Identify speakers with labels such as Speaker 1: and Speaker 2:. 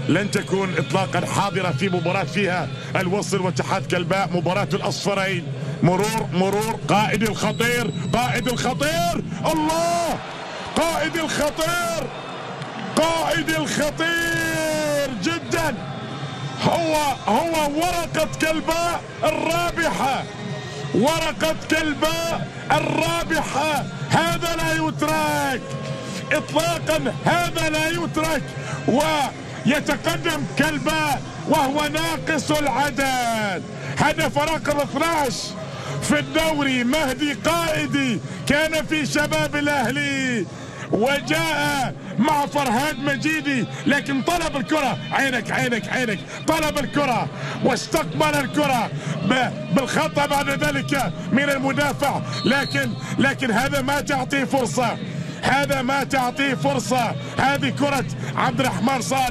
Speaker 1: لن تكون اطلاقا حاضرة في مباراة فيها الوصل واتحاد كلباء، مباراة الاصفرين. مرور قائد الخطير، قائد الخطير، الله، قائد الخطير، قائد الخطير جدا، هو ورقة كلباء الرابحة، ورقة كلباء الرابحة. هذا لا يترك اطلاقا، هذا لا يترك. ويتقدم كلباء وهو ناقص العدد. هدف رقم 12 في الدوري مهدي قائدي، كان في شباب الاهلي وجاء مع فرهاد مجيدي، لكن طلب الكرة، عينك، طلب الكرة واستقبل الكرة بالخطأ بعد ذلك من المدافع، لكن هذا ما تعطيه فرصة، هذا ما تعطيه فرصة. هذه كرة عبد الرحمن صالح.